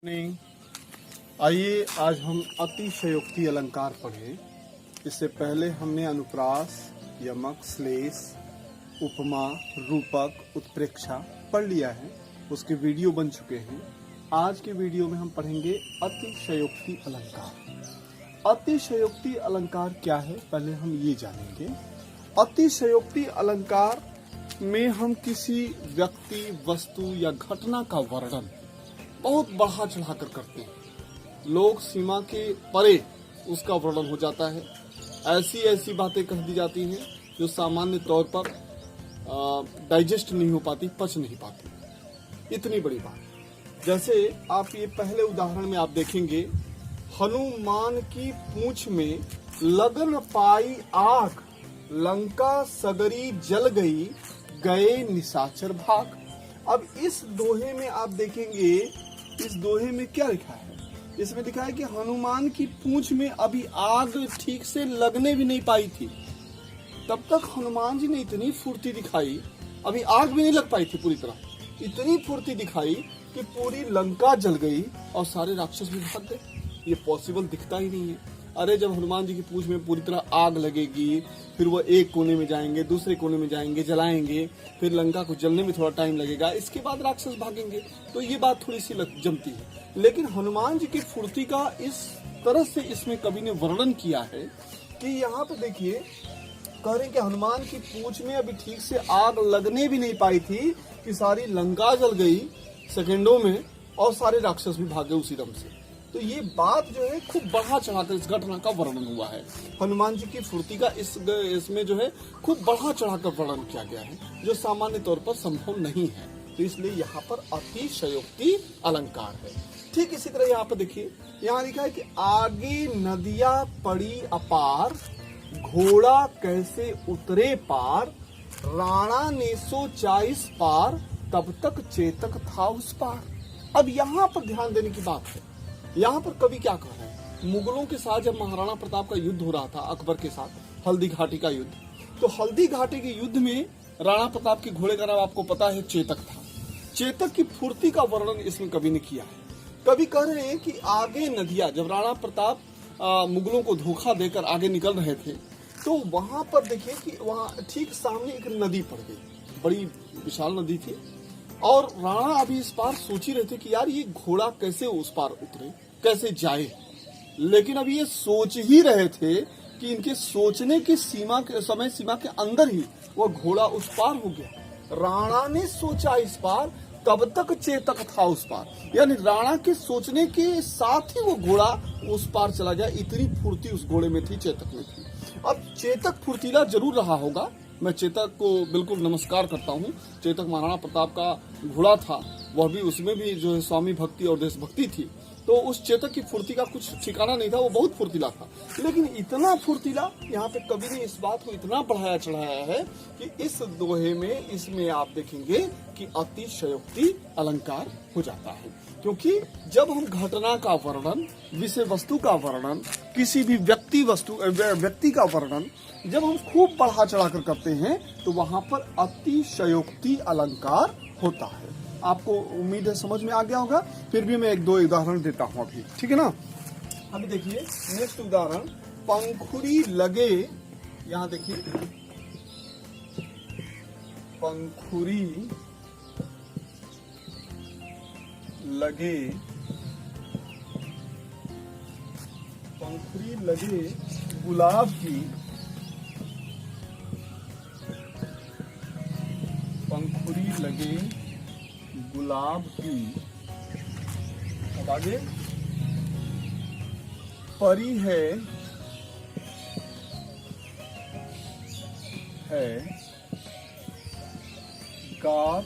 नहीं। आइए आज हम अतिशयोक्ति अलंकार पढ़ें। इससे पहले हमने अनुप्रास, यमक, श्लेष, उपमा, रूपक, उत्प्रेक्षा पढ़ लिया है। उसके वीडियो बन चुके हैं। आज के वीडियो में हम पढ़ेंगे अतिशयोक्ति अलंकार। अतिशयोक्ति अलंकार क्या है, पहले हम ये जानेंगे। अतिशयोक्ति अलंकार में हम किसी व्यक्ति, वस्तु या घटना का वर्णन बहुत बढ़ा चढ़ाकर करते हैं। लोग सीमा के परे उसका वर्णन हो जाता है। ऐसी ऐसी बातें कह दी जाती हैं जो सामान्य तौर पर डाइजेस्ट नहीं हो पाती, पच नहीं पाती। इतनी बड़ी बात। जैसे आप ये पहले उदाहरण में आप देखेंगे, हनुमान की पूंछ में लगन पाई आग, लंका सगरी जल गई, गए निशाचर भाग। अब इस दोहे में आप देखेंगे, इस दोहे में क्या लिखा है? इसमें लिखा है कि हनुमान की पूंछ में अभी आग ठीक से लगने भी नहीं पाई थी। तब तक हनुमान जी ने इतनी फुर्ती दिखाई, अभी आग भी नहीं लग पाई थी पूरी तरह, इतनी फुर्ती दिखाई कि पूरी लंका जल गई और सारे राक्षस भी भाग गए। ये पॉसिबल दिखता ही नहीं है। अरे जब हनुमान जी की पूंछ में पूरी तरह आग लगेगी, फिर वो एक कोने में जाएंगे, दूसरे कोने में जाएंगे, जलाएंगे, फिर लंका को जलने में थोड़ा टाइम लगेगा, इसके बाद राक्षस भागेंगे, तो ये बात थोड़ी सी जमती है। लेकिन हनुमान जी की फुर्ती का इस तरह से इसमें कवि ने वर्णन किया है कि यहाँ पे देखिए, कह रहे हैं कि हनुमान की पूंछ में अभी ठीक से आग लगने भी नहीं पाई थी कि सारी लंका जल गई सेकेंडों में और सारे राक्षस भी भागे उसी दम से। तो ये बात जो है खूब बढ़ा चढ़ाकर इस घटना का वर्णन हुआ है। हनुमान जी की फुर्ती का इसमें जो है खूब बढ़ा चढ़ाकर वर्णन किया गया है, जो सामान्य तौर पर संभव नहीं है। तो इसलिए यहाँ पर अतिशयोक्ति अलंकार है। ठीक इसी तरह यहाँ पर देखिए, यहाँ लिखा है कि आगे नदियां पड़ी अपार, घोड़ा कैसे उतरे पार, राणा ने 140 पार, तब तक चेतक था उस पार। अब यहाँ पर ध्यान देने की बात है। यहाँ पर कवि क्या कह रहे हैं? मुगलों के साथ जब महाराणा प्रताप का युद्ध हो रहा था, अकबर के साथ, हल्दी घाटी का युद्ध, तो हल्दी घाटी के युद्ध में राणा प्रताप के घोड़े का नाम आपको पता है, चेतक था। चेतक की फुर्ती का वर्णन इसमें कवि ने किया है। कवि कह रहे हैं कि आगे नदियां, जब राणा प्रताप मुगलों को धोखा देकर आगे निकल रहे थे, तो वहां पर देखिए कि वहां ठीक सामने एक नदी पड़ गई, बड़ी विशाल नदी थी, और राणा अभी इस पार सोच ही रहे थे कि यार ये घोड़ा कैसे उस पार उतरे, कैसे जाए। लेकिन अभी ये सोच ही रहे थे कि इनके सोचने की सीमा के अंदर ही वो घोड़ा उस पार हो गया। राणा ने सोचा इस पार, तब तक चेतक था उस पार। यानी राणा के सोचने के साथ ही वो घोड़ा उस पार चला गया। इतनी फुर्ती उस घोड़े में थी, चेतक में थी। अब चेतक फुर्तीला जरूर रहा होगा, मैं चेतक को बिल्कुल नमस्कार करता हूँ। चेतक महाराणा प्रताप का घोड़ा था, वह भी, उसमें भी जो है स्वामी भक्ति और देशभक्ति थी। तो उस चेतक की फुर्ती का कुछ ठिकाना नहीं था, वो बहुत फुर्तीला था। लेकिन इतना फुर्तीला, यहाँ पे कवि ने इस बात को इतना बढ़ाया चढ़ाया है कि इस दोहे में, इसमें आप देखेंगे कि अतिशयोक्ति अलंकार हो जाता है। क्योंकि जब हम घटना का वर्णन, विषय वस्तु का वर्णन, किसी भी व्यक्ति का वर्णन जब हम खूब बढ़ा चढ़ाकर करते हैं, तो वहां पर अतिशयोक्ति अलंकार होता है। आपको उम्मीद है समझ में आ गया होगा। फिर भी मैं एक दो उदाहरण देता हूं अभी, ठीक है ना। अभी देखिए नेक्स्ट उदाहरण, पंखुड़ी लगे। यहां देखिए, पंखुड़ी लगे, पंखुड़ी लगे गुलाब की, पंखुड़ी लगे गुलाब की। अब आगे, परी है गात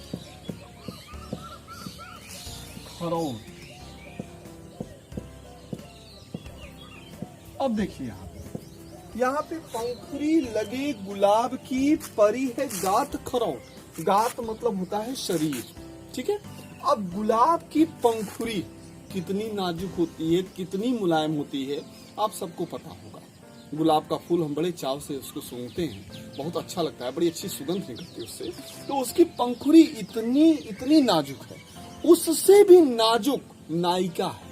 खरौट। अब देखिए यहाँ पे पंखुड़ी लगे गुलाब की, परी है गात खरौट। गात मतलब होता है शरीर, ठीक है। अब गुलाब की पंखुड़ी कितनी नाजुक होती है, कितनी मुलायम होती है, आप सबको पता होगा। गुलाब का फूल हम बड़े चाव से उसको सूंघते हैं, बहुत अच्छा लगता है, बड़ी अच्छी सुगंध निकलती है उससे। तो उसकी पंखुड़ी इतनी नाजुक है, उससे भी नाजुक नायिका है,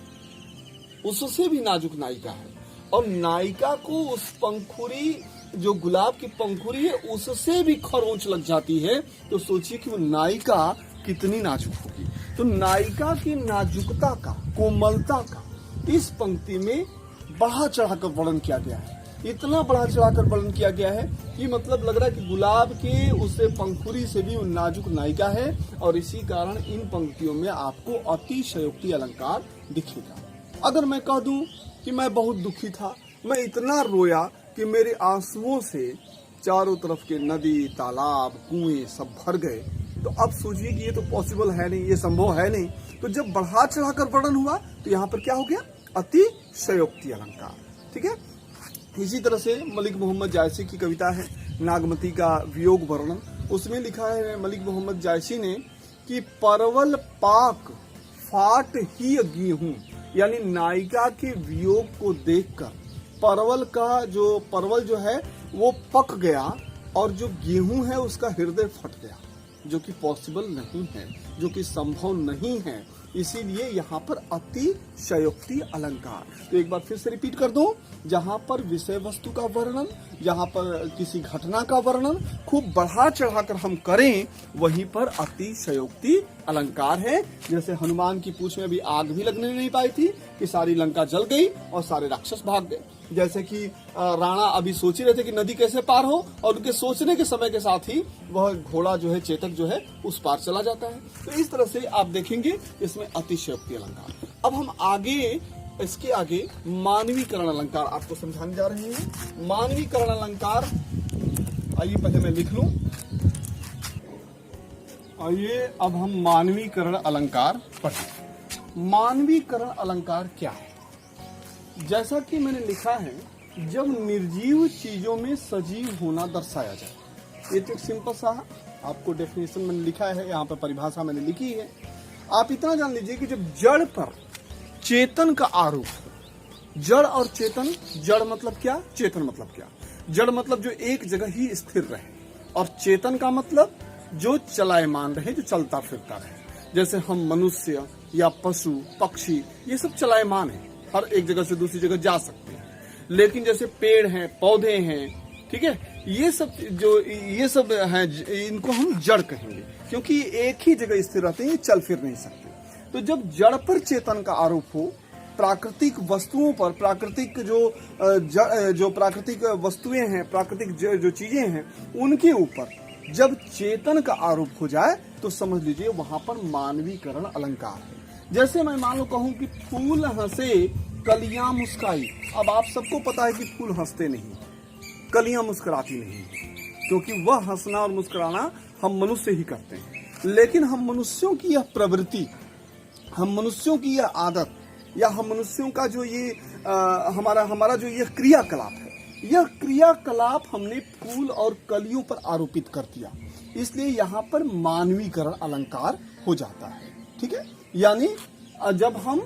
उससे भी नाजुक नायिका है, और नायिका को उस पंखुड़ी, जो गुलाब की पंखुड़ी है, उससे भी खरोंच लग जाती है, तो सोचिए कि वो नायिका कितनी नाजुक होगी। तो नायिका की नाजुकता का, कोमलता का इस पंक्ति में बढ़ा चढ़ाकर वर्णन किया गया है। इतना बढ़ा चढ़ाकर वर्णन किया गया है कि मतलब लग रहा है कि गुलाब के उसे पंखुड़ी से भी नाजुक नायिका है, और इसी कारण इन पंक्तियों में आपको अतिशयोक्ति अलंकार दिखेगा। अगर मैं कह दूं कि मैं बहुत दुखी था, मैं इतना रोया कि मेरे आंसुओं से चारों तरफ के नदी, तालाब, कुएं सब भर गए, तो अब सोचिए कि ये तो पॉसिबल है नहीं, ये संभव है नहीं। तो जब बढ़ा चढ़ाकर वर्णन हुआ तो यहाँ पर क्या हो गया? अतिशयोक्ति अलंकार। ठीक है। इसी तरह से मलिक मोहम्मद जायसी की कविता है नागमती का वियोग वर्णन। उसमें लिखा है मलिक मोहम्मद जायसी ने कि परवल पाक फाट ही गेहूं, यानी नायिका के वियोग को देखकर परवल जो है वो पक गया, और जो गेहूं है उसका हृदय फट गया, जो कि पॉसिबल नहीं है, जो कि संभव नहीं है। इसीलिए यहाँ पर अतिशयोक्ति अलंकार। तो एक बार फिर से रिपीट कर दूं, जहाँ पर विषय वस्तु का वर्णन, जहाँ पर किसी घटना का वर्णन खूब बढ़ा चढ़ाकर हम करें, वहीं पर अतिशयोक्ति अलंकार है। जैसे हनुमान की पूंछ में भी आग भी लगने नहीं पाई थी कि सारी लंका जल गई और सारे राक्षस भाग गए। जैसे कि राणा अभी सोच ही रहे थे कि नदी कैसे पार हो, और उनके सोचने के समय के साथ ही वह घोड़ा जो है, चेतक जो है, उस पार चला जाता है। तो इस तरह से आप देखेंगे इसमें अतिशयोक्ति अलंकार। अब हम आगे, इसके आगे मानवीकरण अलंकार आपको समझाने जा रहे हैं। मानवीकरण अलंकार, आइए पहले मैं लिख लूं। आइए अब हम मानवीकरण अलंकार पढ़ें। मानवीकरण अलंकार क्या है? जैसा कि मैंने लिखा है, जब निर्जीव चीजों में सजीव होना दर्शाया जाए। ये तो एक सिंपल सा आपको डेफिनेशन मैंने लिखा है, यहाँ पर परिभाषा मैंने लिखी है। आप इतना जान लीजिए कि जब जड़ पर चेतन का आरोप हो, जड़ और चेतन, जड़ मतलब क्या, चेतन मतलब क्या? जड़ मतलब जो एक जगह ही स्थिर रहे, और चेतन का मतलब जो चलायमान रहे, जो चलता फिरता रहे। जैसे हम मनुष्य या पशु पक्षी, ये सब चलायमान है, हर एक जगह से दूसरी जगह जा सकते हैं। लेकिन जैसे पेड़ हैं, पौधे हैं, ठीक है, ये सब हैं, इनको हम जड़ कहेंगे, क्योंकि एक ही जगह स्थिर रहते हैं, ये चल फिर नहीं सकते। तो जब जड़ पर चेतन का आरोप हो, प्राकृतिक वस्तुओं पर, प्राकृतिक जो प्राकृतिक वस्तुएं हैं, प्राकृतिक जो चीजें हैं, उनके ऊपर जब चेतन का आरोप हो जाए, तो समझ लीजिए वहां पर मानवीकरण अलंकार है। जैसे मैं मान लो कहूं कि फूल हंसे कलियां मुस्काई। अब आप सबको पता है कि फूल हंसते नहीं, कलियां मुस्कुराती नहीं, क्योंकि वह हंसना और मुस्कुराना हम मनुष्य ही करते हैं। लेकिन हम मनुष्यों की यह प्रवृत्ति, हम मनुष्यों की यह आदत, या हम मनुष्यों का जो ये हमारा जो यह क्रियाकलाप है, यह क्रियाकलाप हमने फूल और कलियों पर आरोपित कर दिया। इसलिए यहाँ पर मानवीकरण अलंकार हो जाता है। ठीक है, यानी जब हम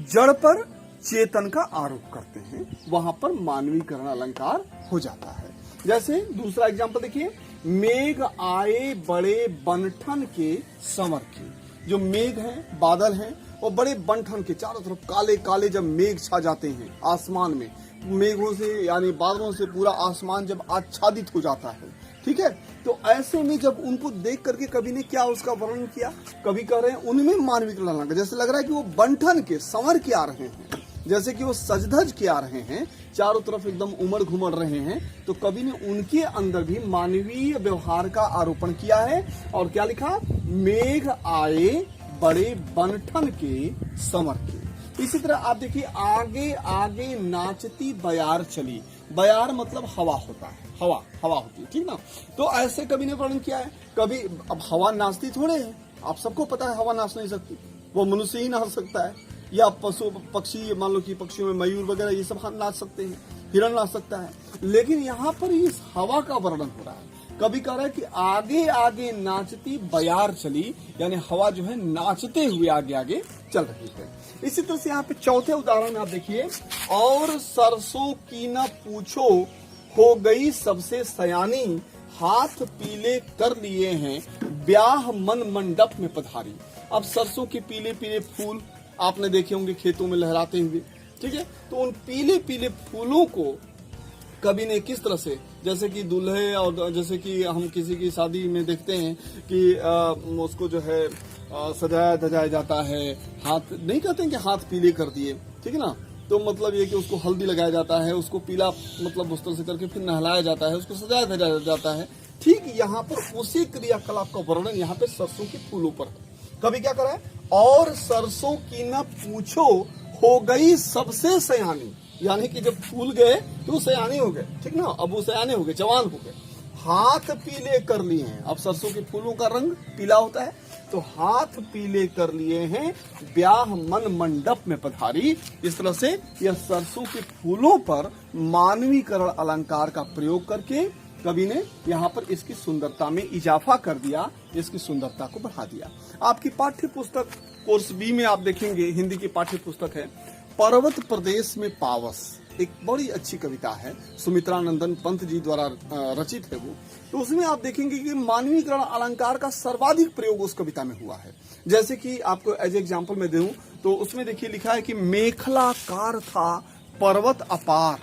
जड़ पर चेतन का आरोप करते हैं, वहां पर मानवीकरण अलंकार हो जाता है। जैसे दूसरा एग्जांपल देखिए, मेघ आए बड़े बनठन के संवर के। जो मेघ हैं, बादल हैं, वो बड़े बनठन के, चारों तरफ काले काले जब मेघ छा जाते हैं आसमान में, मेघों से यानी बादलों से पूरा आसमान जब आच्छादित हो जाता है, ठीक है, तो ऐसे में जब उनको देख करके कवि ने क्या उसका वर्णन किया, कवि कह रहे हैं उनमें मानवीकरण अलंकार। जैसे लग रहा है कि वो बनठन के संवर के आ रहे हैं, जैसे कि वो सजधज के आ रहे हैं, चारों तरफ एकदम उमड़ घुमड़ रहे हैं, तो कवि ने उनके अंदर भी मानवीय व्यवहार का आरोपण किया है। और क्या लिखा? मेघ आए बड़े बनठन के संवर के। इसी तरह आप देखिए, आगे आगे नाचती बयार चली। बयार मतलब हवा होता है, हवा होती है, ठीक ना। तो ऐसे कवि ने वर्णन किया है। कभी अब हवा नाचती थोड़े है, आप सबको पता है हवा नाच नहीं सकती, वो मनुष्य ही नाच सकता है, या पशु पक्षी, मान लो कि पक्षियों में मयूर वगैरह ये सब नाच सकते हैं, हिरण नाच सकता है। लेकिन यहाँ पर इस हवा का वर्णन हो रहा है। कभी कह रहा है कि आगे आगे नाचती बयार चली, यानी हवा जो है नाचते हुए आगे आगे चल रही है। इसी तरह से यहाँ पे चौथे उदाहरण में आप देखिए, और सरसों की न पूछो हो गई सबसे सयानी, हाथ पीले कर लिए हैं ब्याह मन मंडप में पधारी। अब सरसों के पीले पीले फूल आपने देखे होंगे खेतों में लहराते हुए, ठीक है। तो उन पीले पीले फूलों को कवि ने किस तरह से, जैसे कि दूल्हे और जैसे कि हम किसी की शादी में देखते हैं कि उसको जो है सजाया धजाया जाता है, हाथ नहीं कहते हैं कि हाथ पीले कर दिए, ठीक है ना। तो मतलब ये कि उसको हल्दी लगाया जाता है, उसको पीला मतलब उस तरह से करके फिर नहलाया जाता है, उसको सजाया धजाया जाता है। ठीक यहाँ पर उसी क्रियाकलाप का वर्णन यहाँ पे सरसों के फूलों पर कभी क्या करा है, और सरसों की न पूछो हो गई सबसे सयानी, यानी कि जब फूल गए तो सयाने हो गए, ठीक ना। अब वो सयाने हो गए, जवान हो गए, हाथ पीले कर लिए हैं। अब सरसों के फूलों का रंग पीला होता है, तो हाथ पीले कर लिए हैं, ब्याह मन मंडप में पधारी। इस तरह से यह सरसों के फूलों पर मानवीकरण अलंकार का प्रयोग करके कवि ने यहाँ पर इसकी सुंदरता में इजाफा कर दिया, इसकी सुंदरता को बढ़ा दिया। आपकी पाठ्य पुस्तक कोर्स बी में आप देखेंगे, हिंदी की पाठ्य पुस्तक है पर्वत प्रदेश में पावस, एक बड़ी अच्छी कविता है, सुमित्रा नंदन पंत जी द्वारा रचित है वो। तो उसमें आप देखेंगे कि मानवीकरण अलंकार का सर्वाधिक प्रयोग उस कविता में हुआ है। जैसे कि आपको एज एग्जांपल में दूं तो उसमें देखिए लिखा है कि मेखलाकार था पर्वत अपार,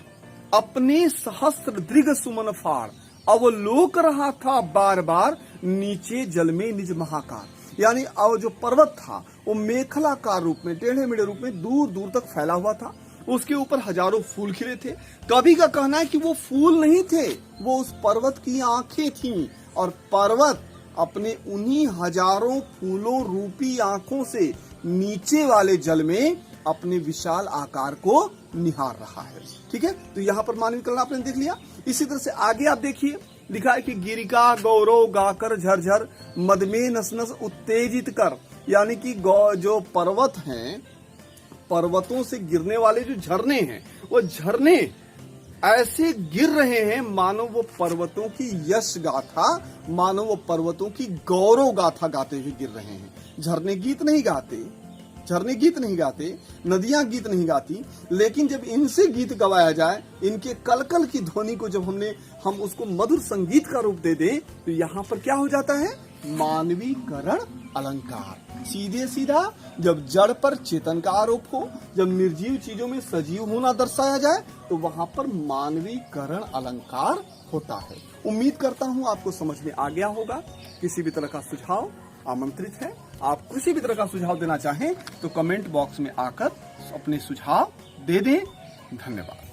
अपने सहस्त्र दृग सुमन फाड़, अवलोक रहा था बार बार, नीचे जल में निज महाकार। यानी अब जो पर्वत था वो मेखलाकार रूप में, टेढ़े मेढ़े रूप में दूर दूर तक फैला हुआ था, उसके ऊपर हजारों फूल खिले थे। कवि का कहना है कि वो फूल नहीं थे, वो उस पर्वत की आंखें थीं, और पर्वत अपने उन्हीं हजारों फूलों रूपी आंखों से नीचे वाले जल में अपने विशाल आकार को निहार रहा है, ठीक है। तो यहाँ पर मानवीकरण आपने देख लिया। इसी तरह से आगे आप देखिए लिखा है कि गिरिका गौरव गाकर झरझर, मद में नस नस उत्तेजित कर, यानी कि जो पर्वत हैं, पर्वतों से गिरने वाले जो झरने हैं, वो झरने ऐसे गिर रहे हैं मानो वो पर्वतों की यश गाथा, मानो वो पर्वतों की गौरव गाथा गाते हुए गिर रहे हैं। झरने गीत नहीं गाते, झरने गीत नहीं गाते, नदियां गीत नहीं गाती, लेकिन जब इनसे गीत गवाया जाए, इनके कलकल की ध्वनि को जब हम उसको मधुर संगीत का रूप दे दें, तो यहाँ पर क्या हो जाता है, मानवीकरण अलंकार। सीधे सीधा जब जड़ पर चेतन का आरोप हो, जब निर्जीव चीजों में सजीव होना दर्शाया जाए, तो वहां पर मानवीकरण अलंकार होता है। उम्मीद करता हूं आपको समझ में आ गया होगा। किसी भी तरह का सुझाव आमंत्रित है। आप किसी भी तरह का सुझाव देना चाहें तो कमेंट बॉक्स में आकर अपने सुझाव दे दें। धन्यवाद।